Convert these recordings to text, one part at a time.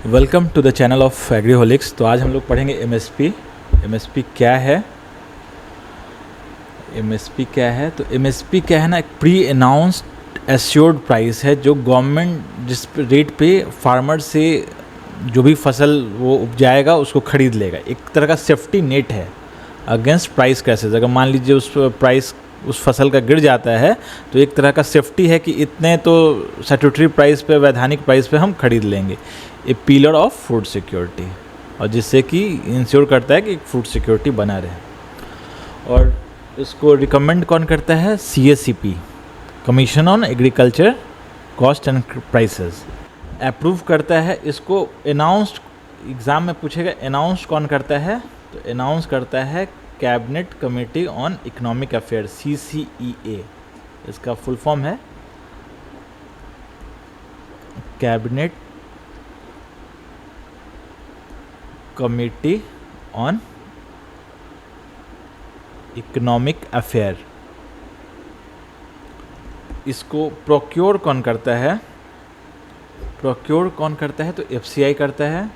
Welcome to the channel of Agriholics. तो आज हम लोग पढ़ेंगे एमएसपी। एमएसपी क्या है? एमएसपी क्या है? तो एमएसपी क्या है ना, एक प्री अनाउंस्ड एश्योर्ड प्राइस है जो गवर्नमेंट जिस रेट पे फार्मर से जो भी फसल वो उपजाएगा उसको खरीद लेगा। एक तरह का सेफ्टी नेट है अगेंस्ट प्राइस क्रैशेस। अगर मान लीजिए उस फसल का गिर जाता है तो एक तरह का सेफ्टी है कि इतने तो स्टैट्यूटरी प्राइस पे, वैधानिक प्राइस पे हम खरीद लेंगे। ए पिलर ऑफ फूड सिक्योरिटी, और जिससे कि इंश्योर करता है कि फूड सिक्योरिटी बना रहे। और इसको रिकमेंड कौन करता है? CACP, commission on agriculture cost and prices, approve करता है इसको। अनाउंस्ड एग्ज़ाम में पूछेगा, अनाउंस्ड कौन करता है? तो अनाउंस करता है cabinet committee on economic affair, CCEA। इसका फुल फॉर्म है cabinet committee on economic affair. इसको प्रोक्योर कौन करता है? प्रोक्योर कौन करता है? तो FCI करता है,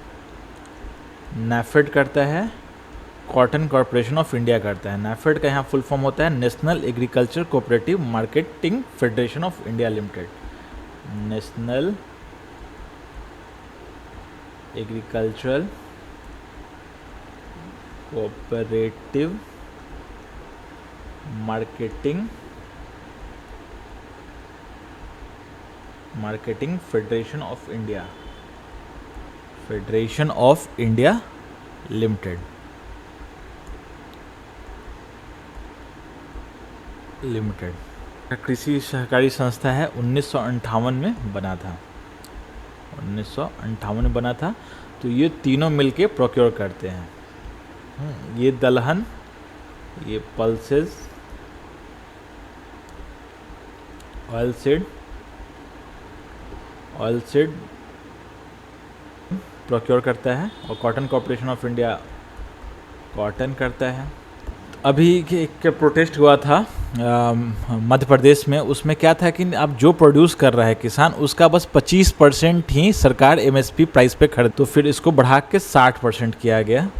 NAFED करता है, कॉटन कॉरपोरेशन ऑफ इंडिया करता है। NAFED का यहाँ फुल फॉर्म होता है national agriculture cooperative marketing federation of India limited. National agricultural cooperative marketing federation of India limited. कृषि सहकारी संस्था है, 1958 में बना था। 1958 में बना था। तो ये तीनों मिलके प्रोक्योर करते हैं। ये दलहन, ये पल्सेस, ऑयलसीड प्रोक्योर करता है, और cotton corporation of India cotton करता है। अभी एक प्रोटेस्ट हुआ था मध्य प्रदेश में। उसमें क्या था कि अब जो प्रोड्यूस कर रहा है किसान, उसका बस 25% ही सरकार MSP प्राइस पे खरीद, तो फिर इसको बढ़ा के 60% किया गया।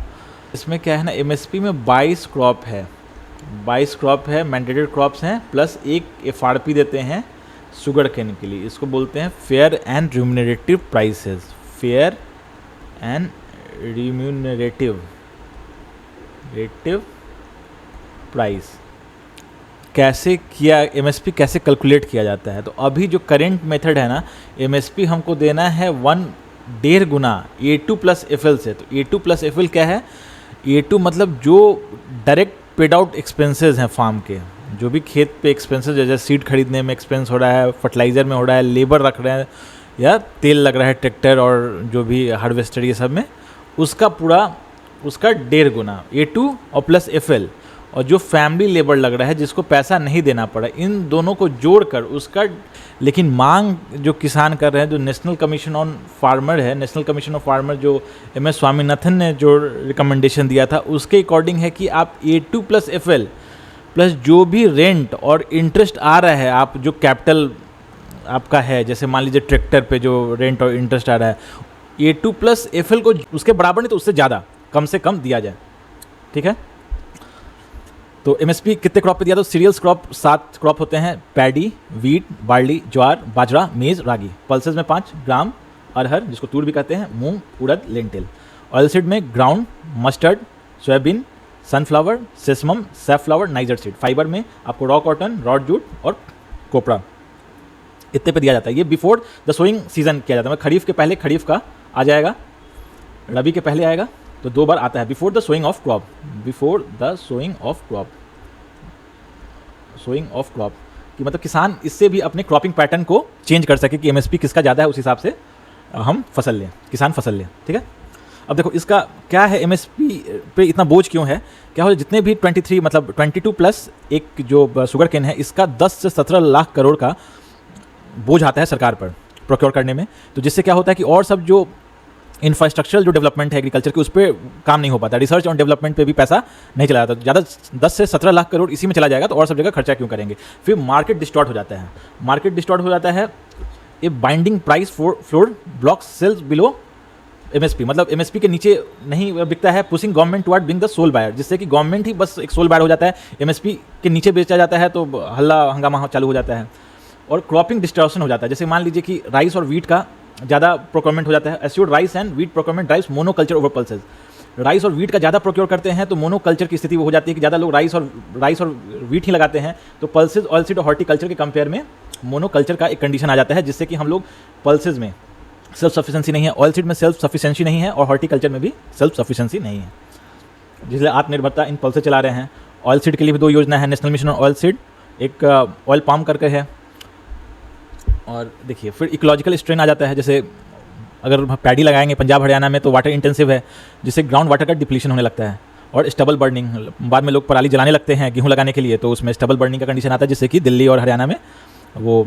इसमें क्या है ना, MSP में 22 क्रॉप है, 22 क्रॉप है, मैंडेटेड क्रॉप्स हैं, प्लस एक FRP देते हैं शुगर केन के लिए। इसको बोलते हैं fair and remunerative prices. Fair and remunerative price. कैसे किया MSP, कैसे कैलकुलेट किया जाता है? तो अभी जो करेंट मेथड है ना, MSP हमको देना है 1.5 गुना A2 प्लस FL से। तो A2 प्लस FL क्या है? A2 मतलब जो डायरेक्ट पेड आउट एक्सपेंसेस हैं फार्म के, जो भी खेत पे एक्सपेंसेस, जैसे सीड खरीदने में एक्सपेंस हो रहा है, फर्टिलाइज़र में हो रहा है, लेबर रख रहे हैं, या तेल लग रहा है ट्रैक्टर और जो भी हार्वेस्टर, ये सब में, उसका 1.5 गुना A2 और प्लस FL। और जो फैमिली लेबर लग रहा है जिसको पैसा नहीं देना पड़ा, इन दोनों को जोड़कर उसका। लेकिन मांग जो किसान कर रहे हैं, जो नेशनल कमीशन ऑन फार्मर है, नेशनल कमीशन ऑफ फार्मर जो MS स्वामीनाथन ने जो रिकमेंडेशन दिया था, उसके अकॉर्डिंग है कि आप A2 प्लस FL प्लस जो भी रेंट और इंटरेस्ट आ रहा है, आप जो कैपिटल आपका है, जैसे मान लीजिए ट्रैक्टर पे जो रेंट और इंटरेस्ट आ रहा है, A2 प्लस FL को उसके बराबर नहीं तो उससे ज़्यादा कम से कम दिया जाए। ठीक है? तो MSP कितने क्रॉप पे दिया? तो सीरियल्स क्रॉप 7 क्रॉप होते हैं, पैडी, वीट, बार्ली, ज्वार, बाजरा, मेज, रागी। पल्सेस में 5 ग्राम, अरहर जिसको तूर भी कहते हैं, मूंग, उड़द, लेंटिल। ऑयलसीड में ground, mustard, soybean, sunflower, sesamum, safflower, niger seed. Fibre में आपको रॉ कॉटन, रॉड जूट और कोपरा, इतने पे दिया जाता है। ये बिफोर द सोइंग सीजन किया जाता है। खरीफ के पहले खरीफ का आ जाएगा, रबी के पहले आएगा, तो 2 बार आता है। Before the sowing of crop, sowing of crop कि मतलब किसान इससे भी अपने क्रॉपिंग पैटर्न को चेंज कर सके कि MSP किसका ज़्यादा है, उस हिसाब से हम फसल लें, किसान फसल लें। ठीक है? अब देखो इसका क्या है, MSP पे इतना बोझ क्यों है? क्या हो, जितने भी 23 मतलब 22 प्लस एक जो शुगर केन है, इसका 10 से 17 लाख करोड़ का बोझ आता है सरकार पर प्रोक्योर करने में। तो जिससे क्या होता है कि और सब जो इंफ्रास्ट्रक्चरल जो डेवलपमेंट है एग्रीकल्चर की, उस पर काम नहीं हो पाता, रिसर्च और डेवलपमेंट पे भी पैसा नहीं चला जाता। ज़्यादा 10 से 17 लाख करोड़ इसी में चला जाएगा, तो और सब जगह खर्चा क्यों करेंगे। फिर मार्केट डिस्टॉर्ट हो जाता है, a binding price floor block sales below MSP मतलब एमएसपी के नीचे नहीं बिकता है, pushing government toward being the sole buyer, जिससे कि गवर्नमेंट ही बस एक सोल बायर हो जाता है, एमएसपी के नीचे बेचा जाता है तो हल्ला हंगामा चालू हो जाता है। और क्रॉपिंग डिस्टॉर्शन हो जाता है, जैसे मान लीजिए कि राइस और वीट का ज़्यादा प्रोक्योरमेंट हो जाता है। Assured rice and wheat procurement drives monoculture over pulses. Rice और वीट का ज़्यादा प्रोक्योर करते हैं तो मोनोकल्चर की स्थिति वो हो जाती है कि ज़्यादा लोग राइस और वीट ही लगाते हैं, तो पल्सेस ऑयलसीड और हॉर्टिकल्चर के कंपेयर में मोनोकल्चर का एक कंडीशन आ जाता है, जिससे कि हम लोग पल्सेस में सेल्फ सफिशिएंसी नहीं है, ऑयलसीड में सेल्फ सफिशिएंसी नहीं है और हॉर्टिकल्चर में भी सेल्फ सफिशिएंसी नहीं है, जिसलिए आत्मनिर्भरता इन पल्सेस चला रहे हैं। ऑयलसीड के लिए भी 2 योजना है, नेशनल मिशन ऑन ऑयलसीड, एक ऑयल पाम करके है। और देखिए फिर इकोलॉजिकल स्ट्रेन आ जाता है, जैसे अगर पैडी लगाएंगे पंजाब हरियाणा में तो वाटर इंटेंसिव है, जिससे ग्राउंड वाटर का डिप्लीशन होने लगता है। और स्टबल बर्निंग, बाद में लोग पराली जलाने लगते हैं गेहूं लगाने के लिए, तो उसमें स्टबल बर्निंग का कंडीशन आता है, जिससे कि दिल्ली और हरियाणा में वो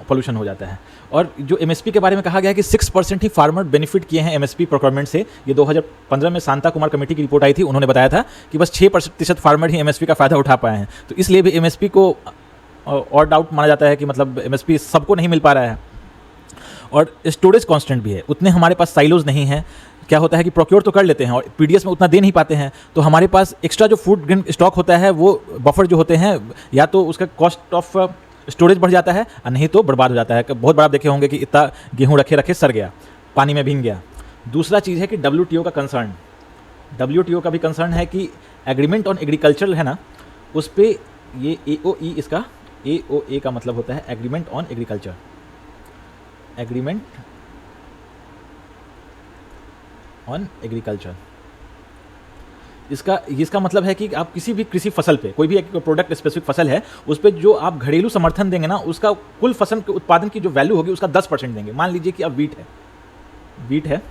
पोल्यूशन हो जाता है। और जो एमएसपी के बारे में कहा गया है कि 6% ही फार्मर बेनिफिट किए हैं एमएसपी प्रोक्योरमेंट से। ये 2015 में शांता कुमार कमेटी की रिपोर्ट आई थी, उन्होंने बताया था कि बस 6% फार्मर ही एमएसपी का फ़ायदा उठा पाए हैं। तो इसलिए भी एमएसपी को और डाउट माना जाता है कि मतलब एमएसपी सबको नहीं मिल पा रहा है। और स्टोरेज कांस्टेंट भी है, उतने हमारे पास साइलोज नहीं है। क्या होता है कि प्रोक्योर तो कर लेते हैं और पीडीएस में उतना दे नहीं पाते हैं, तो हमारे पास एक्स्ट्रा जो फूड ग्रेन स्टॉक होता है वो बफर जो होते हैं, या तो उसका कॉस्ट ऑफ स्टोरेज बढ़ जाता है और नहीं तो बर्बाद हो जाता है। बहुत बड़ा देखे होंगे कि इतना गेहूँ रखे रखे सड़ गया, पानी में भीग गया। दूसरा चीज़ है कि डब्ल्यूटीओ का कंसर्न, डब्ल्यूटीओ का भी कंसर्न है कि एग्रीमेंट ऑन एग्रीकल्चर है ना, उस पर ये एओई, इसका एओए का मतलब होता है agreement on agriculture, agreement on agriculture. इसका मतलब है कि आप किसी भी कृषि फसल पे, कोई भी एक प्रोडक्ट स्पेसिफिक फसल है, उस पर जो आप घरेलू समर्थन देंगे ना, उसका कुल फसल के उत्पादन की जो वैल्यू होगी उसका 10% देंगे। मान लीजिए कि अब वीट है,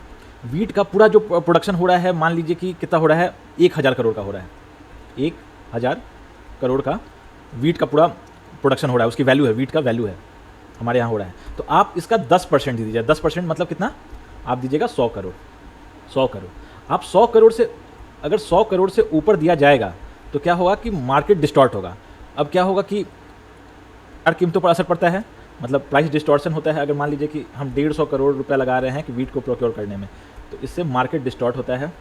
वीट का पूरा जो प्रोडक्शन हो रहा है, मान लीजिए कि कितना हो रहा है, 1000 करोड़ का हो रहा है, 1000 करोड़ का वीट का पूरा प्रोडक्शन हो रहा है, उसकी वैल्यू है, वीट का वैल्यू है हमारे यहाँ हो रहा है। तो आप इसका 10% दे दीजिए। 10% मतलब कितना, आप दीजिएगा 100 करोड़। 100 करोड़ आप 100 करोड़ से, अगर 100 करोड़ से ऊपर दिया जाएगा तो क्या होगा कि मार्केट डिस्टॉर्ट होगा। अब क्या होगा कि कीमतों पर असर पड़ता है, मतलब प्राइस डिस्टॉर्शन होता है। अगर मान लीजिए कि हम 150 करोड़ रुपया लगा रहे हैं कि वीट को प्रोक्योर करने में, तो इससे मार्केट डिस्टॉर्ट होता है,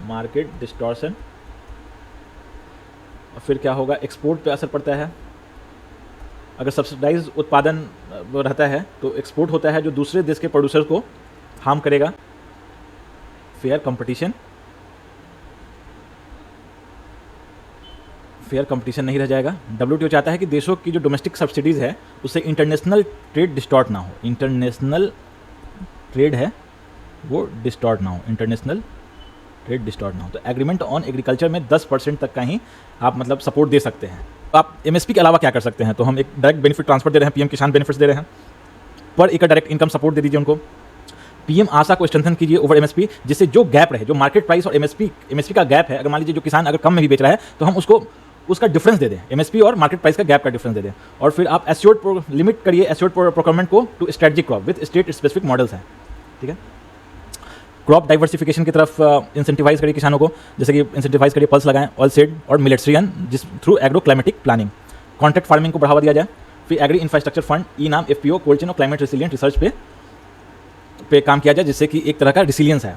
मार्केट डिस्टॉर्शन। फिर क्या होगा, एक्सपोर्ट पे असर पड़ता है। अगर सब्सिडाइज उत्पादन रहता है तो एक्सपोर्ट होता है, जो दूसरे देश के प्रोड्यूसर को हार्म करेगा। फेयर कंपटीशन नहीं रह जाएगा। डब्ल्यूटीओ चाहता है कि देशों की जो डोमेस्टिक सब्सिडीज़ है उससे इंटरनेशनल ट्रेड डिस्टॉर्ट ना हो, इंटरनेशनल ट्रेड है वो डिस्टॉर्ट ना हो, इंटरनेशनल ट्रेड डिस्टॉर्ट ना हो। तो एग्रीमेंट ऑन एग्रीकल्चर में 10% तक का ही आप मतलब सपोर्ट दे सकते हैं। आप एमएसपी के अलावा क्या कर सकते हैं, तो हम एक डायरेक्ट बेनिफिट ट्रांसफर दे रहे हैं, पीएम किसान बेनिफिट्स दे रहे हैं, पर एक डायरेक्ट इनकम सपोर्ट दे दीजिए उनको। पीएम आशा को स्ट्रेंथन कीजिए ओवर एमएसपी, जिससे जो गैप रहे, जो मार्केट प्राइस और एमएसपी का गैप है, अगर मान लीजिए जो किसान अगर कम में भी बेच रहा है तो हम उसका डिफरेंस दे दें, एमएसपी और मार्केट प्राइस का गैप का डिफरेंस दे दें। और फिर आप एश्योर्ड लिमिट करिए एश्योर्ड प्रोक्योरमेंट को to strategic crop with state specific models हैं, ठीक है। क्रॉप डाइवर्सिफिकेशन की तरफ इंसेंटिवाइज करिए किसानों को, जैसे कि इंसेंटिवाइज करिए पल्स लगाएं, ऑयलसीड और मिलेट्सरियन, जिस through agro climatic planning. Contract farming को बढ़ावा दिया जाए। फिर एग्री इंफ्रास्ट्रक्चर फंड, ई नाम, एफपीओ, कोल्ड चेन और क्लाइमेट रेसिलियंट रिसर्च पे काम किया जाए, जिससे कि एक तरह का रिसिलियंस है।